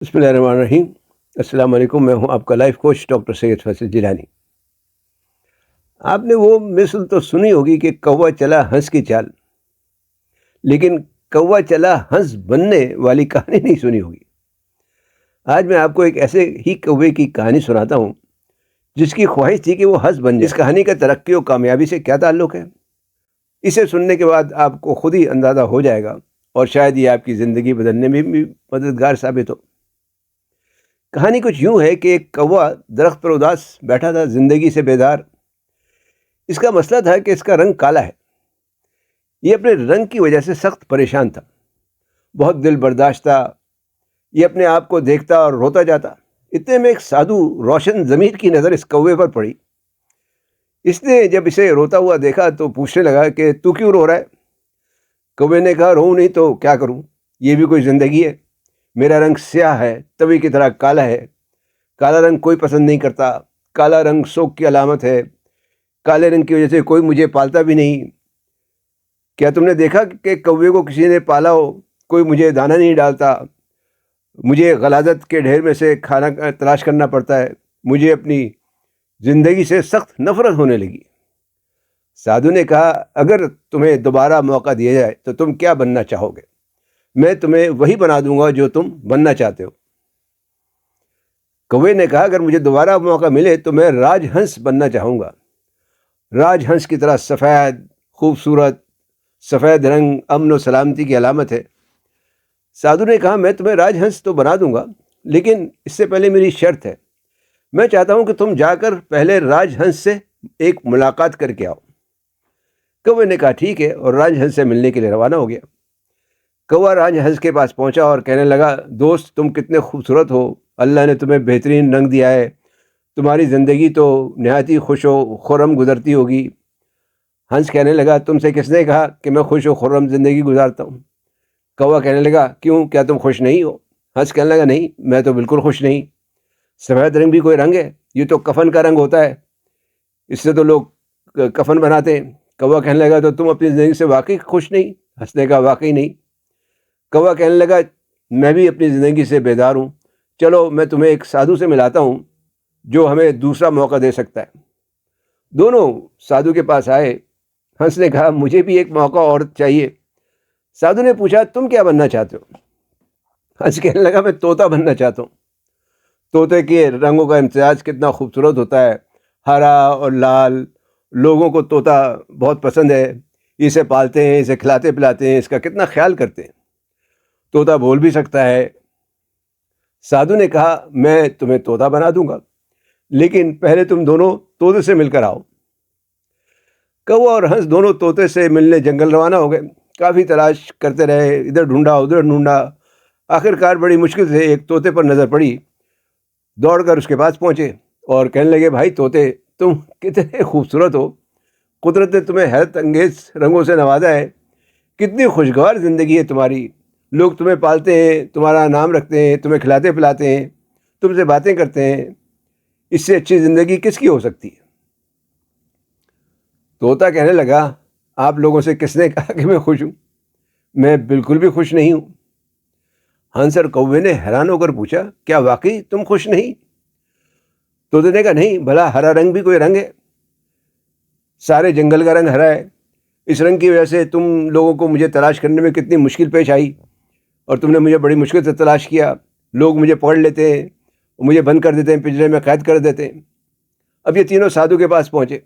बिस्मिल्लाहिर्रहमानिर्रहीम। अस्सलाम वालेकुम। मैं हूं आपका life coach doctor Syed Faisal Jilani. आपने वो मिसल तो सुनी होगी कि कौवा चला हंस की चाल, लेकिन कौवा चला हंस बनने वाली कहानी नहीं सुनी होगी। आज मैं आपको एक ऐसे ही कौवे की कहानी सुनाता हूं जिसकी ख्वाहिश थी कि वो हंस बन जाए। इस कहानी का तरक्की और कामयाबी से क्या ताल्लुक है, इसे सुनने के बाद आपको खुद ही अंदाज़ा हो जाएगा और शायद ये आपकी ज़िंदगी बदलने में भी मददगार साबित हो। कहानी कुछ यूं है कि एक कौवा दरख्त पर उदास बैठा था, जिंदगी से बेदार। इसका मसला था कि इसका रंग काला है। ये अपने रंग की वजह से सख्त परेशान था, बहुत दिल बर्दाश्त था। ये अपने आप को देखता और रोता जाता। इतने में एक साधु रोशन ज़मीर की नज़र इस कौवे पर पड़ी। इसने जब इसे रोता हुआ देखा तो पूछने लगा कि तू क्यों रो रहा है। कौवे ने कहा, रो नहीं तो क्या करूं, ये भी कोई ज़िंदगी है। मेरा रंग स्याह है, तवी की तरह काला है। काला रंग कोई पसंद नहीं करता। काला रंग शौक की अलामत है। काले रंग की वजह से कोई मुझे पालता भी नहीं। क्या तुमने देखा कि कौवे को किसी ने पाला हो? कोई मुझे दाना नहीं डालता। मुझे गलाजत के ढेर में से खाना तलाश करना पड़ता है। मुझे अपनी ज़िंदगी से सख्त नफरत होने लगी। साधु ने कहा, अगर तुम्हें दोबारा मौका दिया जाए तो तुम क्या बनना चाहोगे? मैं तुम्हें वही बना दूंगा जो तुम बनना चाहते हो। कौवे ने कहा, अगर मुझे दोबारा मौका मिले तो मैं राजहंस बनना चाहूँगा। राजहंस की तरह सफ़ेद, खूबसूरत। सफ़ेद रंग अमन और सलामती की अलामत है। साधु ने कहा, मैं तुम्हें राजहंस तो बना दूंगा, लेकिन इससे पहले मेरी शर्त है। मैं चाहता हूं कि तुम जाकर पहले राजहंस से एक मुलाकात करके आओ। कौवे ने कहा, ठीक है, और राजहंस से मिलने के लिए रवाना हो गया। कौवा राजहंस के पास पहुंचा और कहने लगा, दोस्त, तुम कितने खूबसूरत हो। अल्लाह ने तुम्हें बेहतरीन रंग दिया है। तुम्हारी ज़िंदगी तो नहायत ही खुश व खुर्रम गुजरती होगी। हंस कहने लगा, तुमसे किसने कहा कि मैं खुश व खुर्रम ज़िंदगी गुजारता हूँ? कौवा कहने लगा, क्यों, क्या तुम खुश नहीं हो? हंस कहने लगा, नहीं, मैं तो बिल्कुल खुश नहीं। सफ़ेद रंग भी कोई रंग है? ये तो कफन का रंग होता है। इससे तो लोग कफन बनाते हैं। कौवा कहने लगा, तो तुम अपनी ज़िंदगी से वाकई खुश नहीं? हंस ने कहा, वाकई नहीं। कौवा कहने लगा, मैं भी अपनी ज़िंदगी से बेदार हूँ। चलो, मैं तुम्हें एक साधु से मिलाता हूँ जो हमें दूसरा मौका दे सकता है। दोनों साधु के पास आए। हंस ने कहा, मुझे भी एक मौका और चाहिए। साधु ने पूछा, तुम क्या बनना चाहते हो? हंस कहने लगा, मैं तोता बनना चाहता हूँ। तोते के रंगों का इम्तियाज कितना खूबसूरत होता है, हरा और लाल। लोगों को तोता बहुत पसंद है। इसे पालते हैं, इसे खिलाते पिलाते हैं, इसका कितना ख्याल करते हैं। तोता बोल भी सकता है। साधु ने कहा, मैं तुम्हें तोता बना दूंगा, लेकिन पहले तुम दोनों तोते से मिलकर आओ। कौवा और हंस दोनों तोते से मिलने जंगल रवाना हो गए। काफ़ी तलाश करते रहे, इधर ढूंढा उधर ढूंढा। आखिरकार बड़ी मुश्किल से एक तोते पर नज़र पड़ी। दौड़कर उसके पास पहुंचे और कहने लगे, भाई तोते, तुम कितने खूबसूरत हो। कुदरत ने तुम्हें हैरत अंगेज रंगों से नवाजा है। कितनी खुशगवार ज़िंदगी है तुम्हारी। लोग तुम्हें पालते हैं, तुम्हारा नाम रखते हैं, तुम्हें खिलाते पिलाते हैं, तुमसे बातें करते हैं। इससे अच्छी ज़िंदगी किसकी हो सकती है? तोता कहने लगा, आप लोगों से किसने कहा कि मैं खुश हूँ? मैं बिल्कुल भी खुश नहीं हूँ। हंस और कौवे ने हैरान होकर पूछा, क्या वाकई तुम खुश नहीं? तोते ने कहा, नहीं, भला हरा रंग भी कोई रंग है? सारे जंगल का रंग हरा है। इस रंग की वजह से तुम लोगों को मुझे तलाश करने में कितनी मुश्किल पेश आई, और तुमने मुझे बड़ी मुश्किल से तलाश किया। लोग मुझे पकड़ लेते हैं, मुझे बंद कर देते हैं, पिंजरे में कैद कर देते हैं। अब ये तीनों साधु के पास पहुंचे।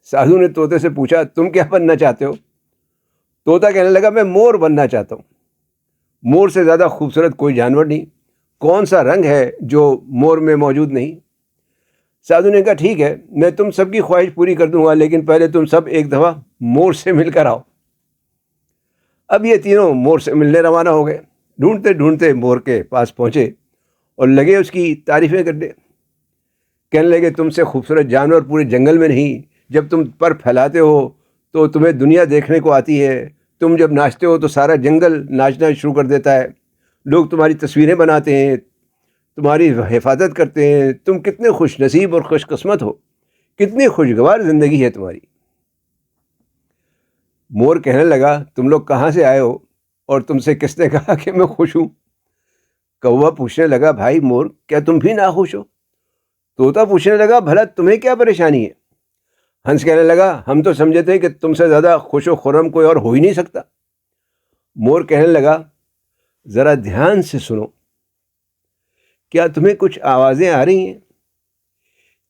साधु ने तोते से पूछा, तुम क्या बनना चाहते हो? तोता कहने लगा, मैं मोर बनना चाहता हूँ। मोर से ज़्यादा खूबसूरत कोई जानवर नहीं। कौन सा रंग है जो मोर में मौजूद नहीं? साधु ने कहा, ठीक है, मैं तुम सबकी ख्वाहिश पूरी कर दूंगा, लेकिन पहले तुम सब एक दफ़ा मोर से मिलकर आओ। अब ये तीनों मोर से मिलने रवाना हो गए। ढूंढते ढूंढते मोर के पास पहुंचे और लगे उसकी तारीफ़ें करने। कहने लगे, तुमसे खूबसूरत जानवर पूरे जंगल में नहीं। जब तुम पर फैलाते हो तो तुम्हें दुनिया देखने को आती है। तुम जब नाचते हो तो सारा जंगल नाचना शुरू कर देता है। लोग तुम्हारी तस्वीरें बनाते हैं, तुम्हारी हिफाजत करते हैं। तुम कितने खुश नसीब और खुशकिस्मत हो। कितनी खुशगवार ज़िंदगी है तुम्हारी। मोर कहने लगा, तुम लोग कहाँ से आए हो और तुमसे किसने कहा कि मैं खुश हूँ? कौवा पूछने लगा, भाई मोर, क्या तुम भी नाखुश हो? तोता पूछने लगा, भला तुम्हें क्या परेशानी है? हंस कहने लगा, हम तो समझे थे कि तुमसे ज़्यादा खुश व खुर्रम कोई और हो ही नहीं सकता। मोर कहने लगा, ज़रा ध्यान से सुनो, क्या तुम्हें कुछ आवाज़ें आ रही हैं?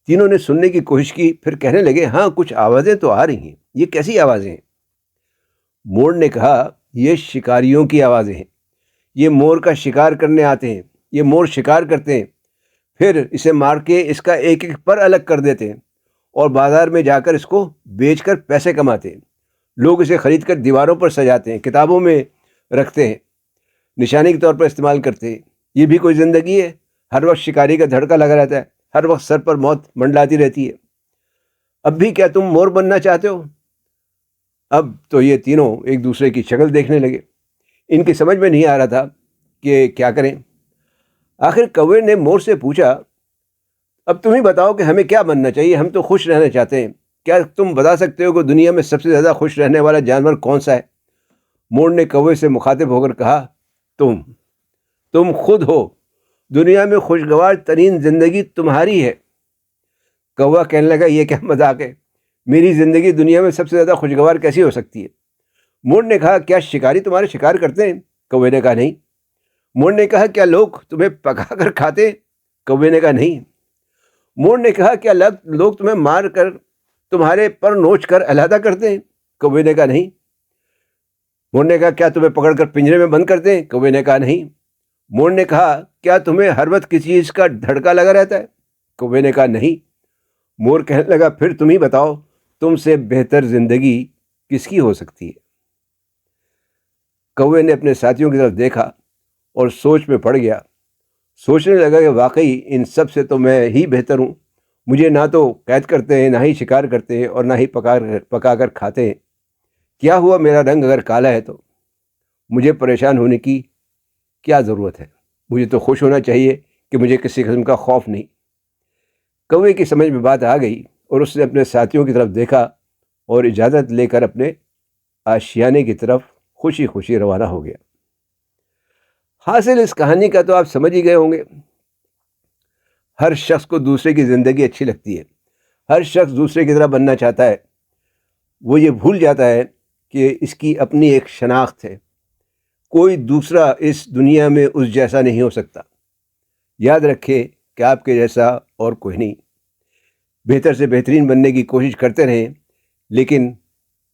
तीनों ने सुनने की कोशिश की, फिर कहने लगे, हाँ, कुछ आवाज़ें तो आ रही हैं। ये कैसी आवाज़ें हैं? मोर ने कहा, ये शिकारियों की आवाज़ें हैं। ये मोर का शिकार करने आते हैं। ये मोर शिकार करते हैं, फिर इसे मार के इसका एक एक पर अलग कर देते हैं और बाज़ार में जाकर इसको बेचकर पैसे कमाते हैं। लोग इसे ख़रीद कर दीवारों पर सजाते हैं, किताबों में रखते हैं, निशानी के तौर पर इस्तेमाल करते हैं। ये भी कोई ज़िंदगी है? हर वक्त शिकारी का धड़का लगा रहता है, हर वक्त सर पर मौत मंडलाती रहती है। अब भी क्या तुम मोर बनना चाहते हो? अब तो ये तीनों एक दूसरे की शक्ल देखने लगे। इनकी समझ में नहीं आ रहा था कि क्या करें। आखिर कौवे ने मोर से पूछा, अब तुम ही बताओ कि हमें क्या बनना चाहिए? हम तो खुश रहना चाहते हैं। क्या तुम बता सकते हो कि दुनिया में सबसे ज़्यादा खुश रहने वाला जानवर कौन सा है? मोर ने कौवे से मुखातिब होकर कहा, तुम खुद हो। दुनिया में खुशगवार तरीन ज़िंदगी तुम्हारी है। कौवा कहने लगा, ये क्या मजाक है? मेरी ज़िंदगी दुनिया में सबसे ज़्यादा खुशगवार कैसी हो सकती है? मोर ने कहा, क्या शिकारी तुम्हारे शिकार करते हैं? कौवे ने कहा, नहीं। मोर ने कहा, क्या लोग तुम्हें पका कर खाते हैं? कौवे ने कहा, नहीं। मोर ने कहा, क्या लोग तुम्हें मार कर तुम्हारे पर नोच कर अलहदा करते हैं? कौवे ने कहा, नहीं। मोर ने कहा, क्या तुम्हें पकड़कर पिंजरे में बंद करते हैं? कौवे ने कहा, नहीं। मोर ने कहा, क्या तुम्हें हर वक्त किसी चीज़ का धड़का लगा रहता है? कौवे ने कहा, नहीं। मोर कहने लगा, फिर तुम ही बताओ, तुमसे बेहतर ज़िंदगी किसकी हो सकती है? कौवे ने अपने साथियों की तरफ देखा और सोच में पड़ गया। सोचने लगा कि वाकई इन सब से तो मैं ही बेहतर हूँ। मुझे ना तो कैद करते हैं, ना ही शिकार करते हैं और ना ही पका कर खाते हैं। क्या हुआ, मेरा रंग अगर काला है तो मुझे परेशान होने की क्या ज़रूरत है? मुझे तो खुश होना चाहिए कि मुझे किसी किस्म का खौफ नहीं। कौवे की समझ में बात आ गई और उसने अपने साथियों की तरफ देखा और इजाज़त लेकर अपने आशियाने की तरफ खुशी खुशी रवाना हो गया। हासिल इस कहानी का तो आप समझ ही गए होंगे। हर शख्स को दूसरे की ज़िंदगी अच्छी लगती है। हर शख्स दूसरे की तरह बनना चाहता है। वो ये भूल जाता है कि इसकी अपनी एक शनाख्त है। कोई दूसरा इस दुनिया में उस जैसा नहीं हो सकता। याद रखें कि आपके जैसा और कोई नहीं। बेहतर से बेहतरीन बनने की कोशिश करते रहें, लेकिन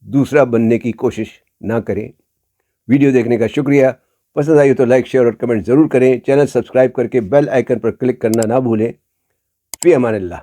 दूसरा बनने की कोशिश ना करें। वीडियो देखने का शुक्रिया। पसंद आई हो तो लाइक, शेयर और कमेंट ज़रूर करें। चैनल सब्सक्राइब करके बेल आइकन पर क्लिक करना ना भूलें। फ़ी अमान अल्लाह।